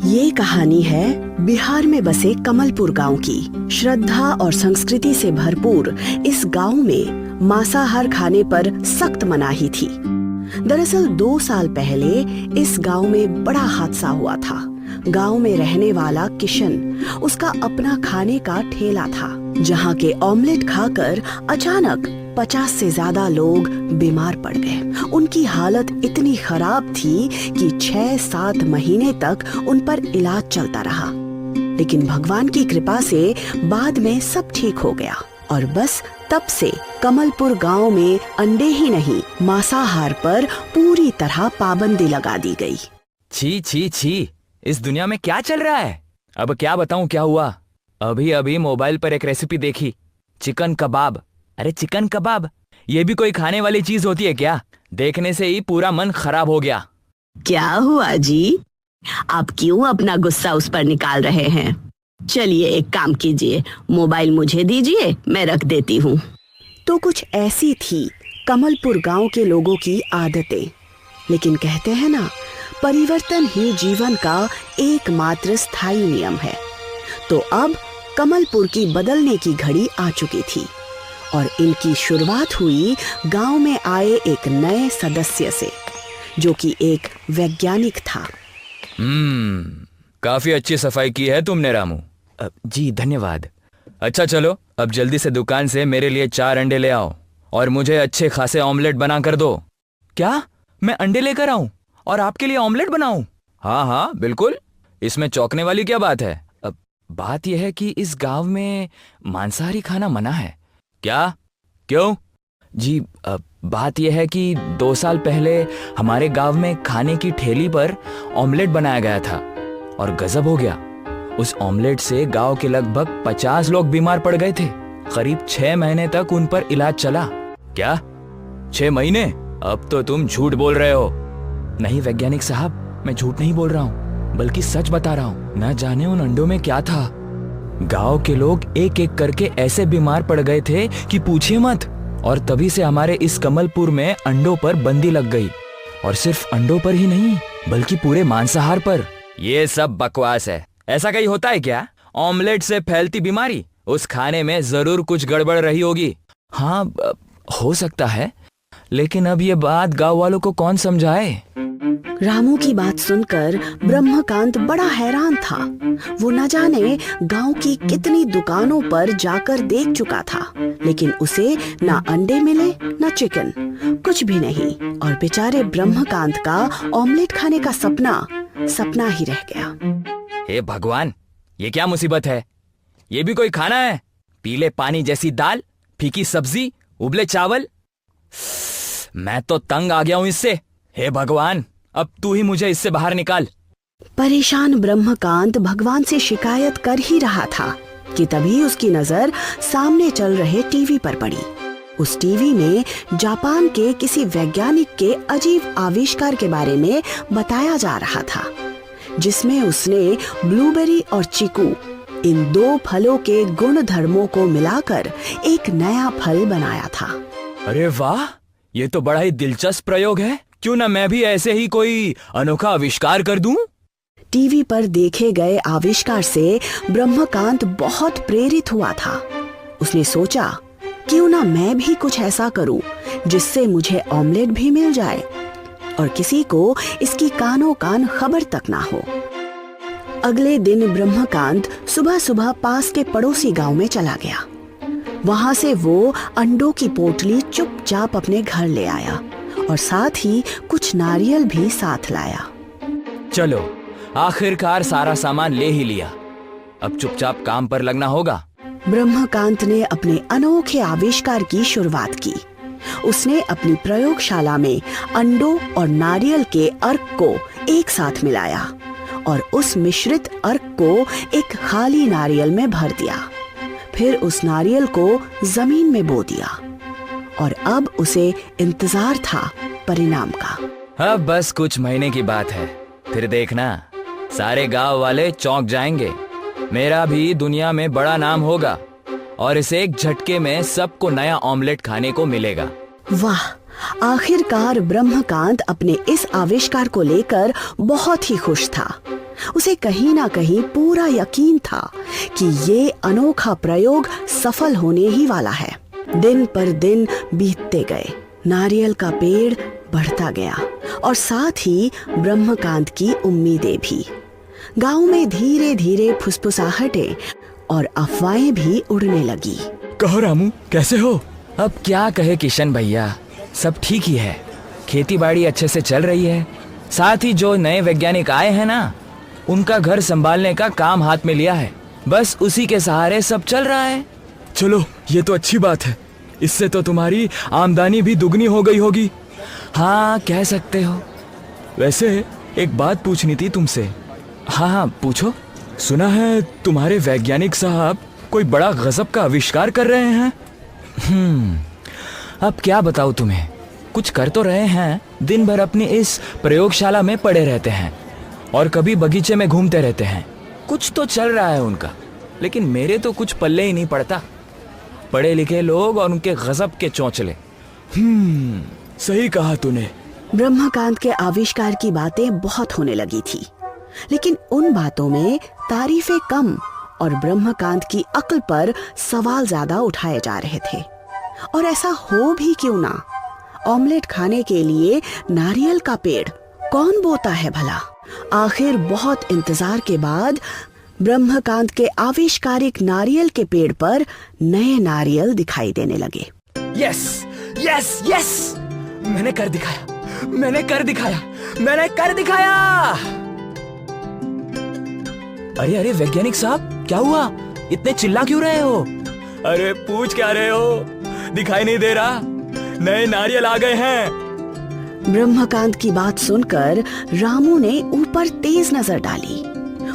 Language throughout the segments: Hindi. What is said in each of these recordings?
ये कहानी है बिहार में बसे कमलपुर गांव की। श्रद्धा और संस्कृति से भरपूर इस गांव में मांसाहार खाने पर सख्त मनाही थी। दरअसल 2 साल पहले इस गांव में बड़ा हादसा हुआ था। गांव में रहने वाला किशन, उसका अपना खाने का ठेला था, जहां के ऑमलेट खाकर अचानक 50 से ज्यादा लोग बीमार पड़ गए। उनकी हालत इतनी खराब थी कि 6-7 महीने तक उन पर इलाज चलता रहा। लेकिन भगवान की कृपा से बाद में सब ठीक हो गया और बस तब से कमलपुर गांव में अंडे ही नहीं, मांसाहार पर पूरी तरह पाबंदी लगा दी गई। छी छी छी, इस दुनिया में क्या चल रहा है? अब क्या बताऊं क्या हुआ। अभी मोबाइल पर एक रेसिपी देखी, चिकन कबाब। अरे चिकन कबाब, ये भी कोई खाने वाली चीज होती है क्या? देखने से ही पूरा मन खराब हो गया। क्या हुआ जी? आप क्यों अपना गुस्सा उस पर निकाल रहे हैं? चलिए एक काम कीजिए, मोबाइल मुझे दीजिए, मैं रख देती हूँ। तो कुछ ऐसी थी कमलपुर गांव के लोगों की आदतें। लेकिन कहते हैं ना, परिवर्तन ही जीवन का एकमात्र स्थायी नियम है। तो अब कमलपुर की बदलने की घड़ी आ चुकी थी और इनकी शुरुआत हुई गांव में आए एक नए सदस्य से, जो कि एक वैज्ञानिक था। काफी अच्छी सफाई की है तुमने रामू। जी धन्यवाद। अच्छा चलो, अब जल्दी से दुकान से मेरे लिए 4 अंडे ले आओ और मुझे अच्छे खासे ऑमलेट बना कर दो। क्या मैं अंडे लेकर आऊं और आपके लिए ऑमलेट बनाऊं? हाँ बिल्कुल, इसमें चौंकने वाली क्या बात है? बात यह है कि इस गांव में मांसाहारी खाना मना है। क्या? क्यों? जी बात यह है कि 2 साल पहले हमारे गांव में खाने की ठेली पर ऑमलेट बनाया गया था और गजब हो गया। उस ऑमलेट से गांव के लगभग 50 लोग बीमार पड़ गए थे। करीब 6 महीने तक उन पर इलाज चला। क्या 6 महीने? अब तो तुम झूठ बोल रहे हो। नहीं वैज्ञानिक साहब, मैं झूठ नहीं बोल रहा हूँ, बल्कि सच बता रहा हूँ। न जाने उन अंडों में क्या था। गांव के लोग एक एक करके ऐसे बीमार पड़ गए थे कि पूछिए मत। और तभी से हमारे इस कमलपुर में अंडों पर बंदी लग गई। और सिर्फ अंडों पर ही नहीं, बल्कि पूरे मांसाहार पर। ये सब बकवास है। ऐसा कहीं होता है क्या? ऑमलेट से फैलती बीमारी, उस खाने में जरूर कुछ गड़बड़ रही होगी। हाँ हो सकता है, लेकिन अब ये बात गांव वालों को कौन समझाए? रामू की बात सुनकर ब्रह्मकांत बड़ा हैरान था। वो न जाने गांव की कितनी दुकानों पर जाकर देख चुका था, लेकिन उसे ना अंडे मिले ना चिकन, कुछ भी नहीं। और बेचारे ब्रह्मकांत का ऑमलेट खाने का सपना ही रह गया। हे भगवान, ये क्या मुसीबत है? ये भी कोई खाना है? पीले पानी जैसी दाल, फीकी सब्जी, उबले चावल। मैं तो तंग आ गया हूं इससे। हे भगवान, अब तू ही मुझे इससे बाहर निकाल। परेशान ब्रह्मकांत भगवान से शिकायत कर ही रहा था कि तभी उसकी नजर सामने चल रहे टीवी पर पड़ी। उस टीवी में जापान के किसी वैज्ञानिक के अजीब आविष्कार के बारे में बताया जा रहा था, जिसमें उसने ब्लूबेरी और चीकू, इन 2 फलों के गुण धर्मों को मिलाकर एक नया फल बनाया था। अरे वाह, ये तो बड़ा ही दिलचस्प प्रयोग है। क्यों ना मैं भी ऐसे ही कोई अनोखा आविष्कार कर दूं? टीवी पर देखे गए आविष्कार से ब्रह्मकांत बहुत प्रेरित हुआ था। उसने सोचा, क्यों ना मैं भी कुछ ऐसा करूं जिससे मुझे ऑमलेट भी मिल जाए और किसी को इसकी कानों कान खबर तक ना हो। अगले दिन ब्रह्मकांत सुबह सुबह पास के पड़ोसी गांव में चला गया। वहां से वो अंडों की पोटली चुपचाप अपने घर ले आया और साथ ही कुछ नारियल भी साथ लाया। चलो, आखिरकार सारा सामान ले ही लिया, अब चुपचाप काम पर लगना होगा। ब्रह्मकांत ने अपने अनोखे आविष्कार की शुरुआत की। उसने अपनी प्रयोगशाला में अंडों और नारियल के अर्क को एक साथ मिलाया और उस मिश्रित अर्क को एक खाली नारियल में भर दिया। फिर उस नारियल को जमीन में बो दिया और अब उसे इंतजार था परिणाम का। अब बस कुछ महीने की बात है, फिर देखना सारे गांव वाले चौंक जाएंगे। मेरा भी दुनिया में बड़ा नाम होगा और इस एक झटके में सबको नया ऑमलेट खाने को मिलेगा। वाह, आखिरकार ब्रह्मकांत अपने इस आविष्कार को लेकर बहुत ही खुश था। उसे कहीं ना कहीं पूरा यकीन था कि ये अनोखा प्रयोग सफल होने ही वाला है। दिन पर दिन बीतते गए, नारियल का पेड़ बढ़ता गया और साथ ही ब्रह्मकांत की उम्मीदें भी। गांव में धीरे धीरे फुसफुसाहटें और अफवाहें भी उड़ने लगी। कहो रामू, कैसे हो? अब क्या कहे किशन भैया, सब ठीक ही है। खेती बाड़ी अच्छे से चल रही है। साथ ही जो नए वैज्ञानिक आए हैं ना, उनका घर संभालने का काम हाथ में लिया है। बस उसी के सहारे सब चल रहा है। चलो, ये तो अच्छी बात है। इससे तो तुम्हारी आमदनी भी दुगनी हो गई होगी। हाँ, कह सकते हो। वैसे एक बात पूछनी थी तुमसे। हाँ हाँ, पूछो। सुना है तुम्हारे वैज्ञानिक साहब कोई बड़ा गजब का आविष्कार कर रहे हैं। अब क्या बताऊं तुम्हें। कुछ कर तो रहे हैं, दिन भर अपनी इस प्रयोगशाला में पड़े रहते हैं और कभी बगीचे में घूमते रहते हैं। कुछ तो चल रहा है उनका, लेकिन मेरे तो कुछ पल्ले ही नहीं पड़ता। पढ़े लिखे लोग और उनके गजब के चौंचले। सही कहा तूने। ब्रह्मकांत के आविष्कार की बातें बहुत होने लगी थी, लेकिन उन बातों में तारीफें कम और ब्रह्मकांत की अक्ल पर सवाल ज्यादा उठाए जा रहे थे। और ऐसा हो भी क्यों ना? ऑमलेट खाने के लिए नारियल का पेड़ कौन बोता है भला? आखिर बहुत इंतजार के बाद ब्रह्मकांत के आविष्कारिक नारियल के पेड़ पर नए नारियल दिखाई देने लगे। यस यस यस, मैंने कर दिखाया, मैंने कर दिखाया, मैंने कर दिखाया। अरे अरे वैज्ञानिक साहब, क्या हुआ? इतने चिल्ला क्यों रहे हो? अरे पूछ क्या रहे हो? दिखाई नहीं दे रहा? नए नारियल आ गए हैं। ब्रह्मकांत की बात सुनकर रामू ने ऊपर तेज नजर डाली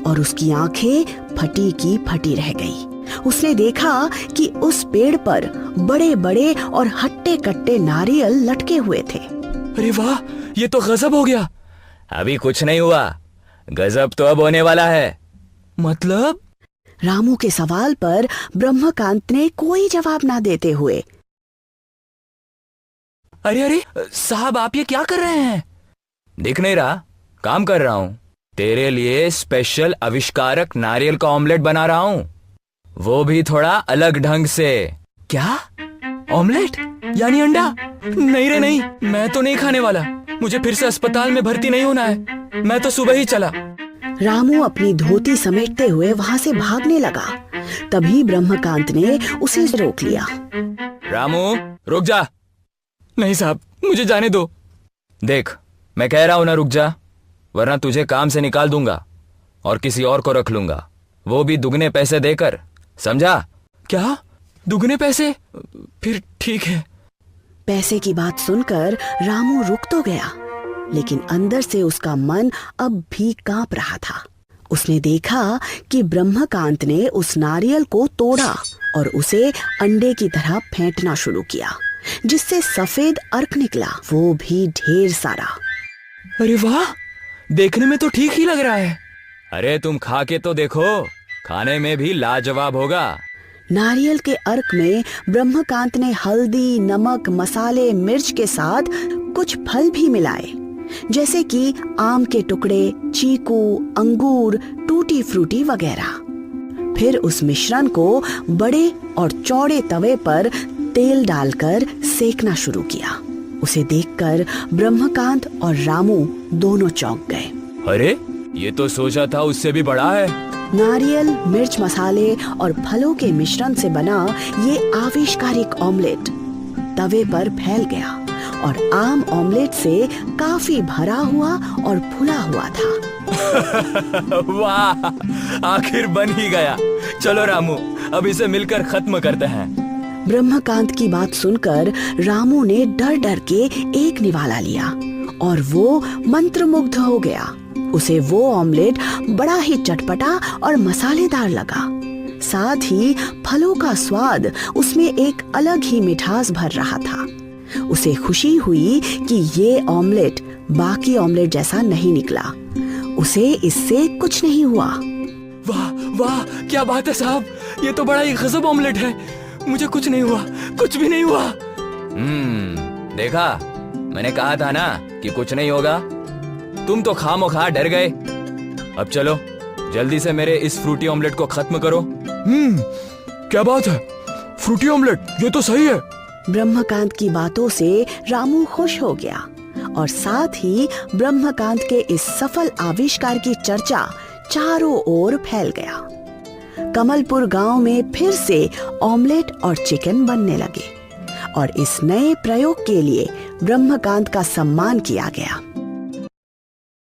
और उसकी आंखें फटी की फटी रह गई। उसने देखा कि उस पेड़ पर बड़े बड़े और हट्टे कट्टे नारियल लटके हुए थे। अरे वाह, ये तो गजब हो गया। अभी कुछ नहीं हुआ, गजब तो अब होने वाला है। मतलब? रामू के सवाल पर ब्रह्मकांत ने कोई जवाब ना देते हुए, अरे अरे साहब, आप ये क्या कर रहे हैं? दिख नहीं रहा? काम कर रहा हूँ। तेरे लिए स्पेशल आविष्कारक नारियल का ऑमलेट बना रहा हूँ, वो भी थोड़ा अलग ढंग से। क्या? ऑमलेट यानी अंडा? नहीं रे नहीं, मैं तो नहीं खाने वाला। मुझे फिर से अस्पताल में भर्ती नहीं होना है। मैं तो सुबह ही चला। रामू अपनी धोती समेटते हुए वहां से भागने लगा। तभी ब्रह्मकांत ने उसे रोक लिया। रामू, रुक जा। नहीं साहब, मुझे जाने दो। देख, मैं कह रहा हूं ना, रुक जा, वरना तुझे काम से निकाल दूंगा और किसी और को रख लूंगा, वो भी दुगने पैसे देकर, समझा? क्या? दुगने पैसे? फिर ठीक है। पैसे की बात सुनकर रामू रुक तो गया, लेकिन अंदर से उसका मन अब भी कांप रहा था। उसने देखा कि ब्रह्मकांत ने उस नारियल को तोड़ा और उसे अंडे की तरह फेंटना शुरू किया, जिससे सफेद अर्क निकला, वो भी ढेर सारा। अरे वाह, देखने में तो ठीक ही लग रहा है। अरे तुम खा के तो देखो, खाने में भी लाजवाब होगा। नारियल के अर्क में ब्रह्मकांत ने हल्दी, नमक, मसाले, मिर्च के साथ कुछ फल भी मिलाए, जैसे कि आम के टुकड़े, चीकू, अंगूर, टूटी फ्रूटी वगैरह। फिर उस मिश्रण को बड़े और चौड़े तवे पर तेल डालकर सेकना शुरू किया। उसे देखकर ब्रह्मकांत और रामू दोनों चौंक गए। अरे, ये तो सोचा था उससे भी बड़ा है। नारियल, मिर्च, मसाले और फलों के मिश्रण से बना ये आविष्कारिक ऑमलेट तवे पर फैल गया और आम ऑमलेट से काफी भरा हुआ और फुला हुआ था। वाह, आखिर बन ही गया। चलो रामू, अब इसे मिलकर खत्म करते हैं। ब्रह्मकांत की बात सुनकर रामू ने डर डर के एक निवाला लिया और वो मंत्रमुग्ध हो गया। उसे वो ऑमलेट बड़ा ही चटपटा और मसालेदार लगा। साथ ही फलों का स्वाद उसमें एक अलग ही मिठास भर रहा था। उसे खुशी हुई कि ये ऑमलेट बाकी ऑमलेट जैसा नहीं निकला। उसे इससे कुछ नहीं हुआ। वाह वाह, क्या बात है साहब, ये तो बड़ा ही गजब ऑमलेट है। मुझे कुछ नहीं हुआ, कुछ भी नहीं हुआ। देखा, मैंने कहा था ना कि कुछ नहीं होगा। तुम तो खामोखा डर गए। अब चलो जल्दी से मेरे इस फ्रूटी ऑमलेट को खत्म करो। क्या बात है, फ्रूटी ऑमलेट, ये तो सही है। ब्रह्मकांत की बातों से रामू खुश हो गया और साथ ही ब्रह्मकांत के इस सफल आविष्कार की चर्चा चारों ओर फैल गया। कमलपुर गांव में फिर से ऑमलेट और चिकन बनने लगे और इस नए प्रयोग के लिए ब्रह्मकांत का सम्मान किया गया।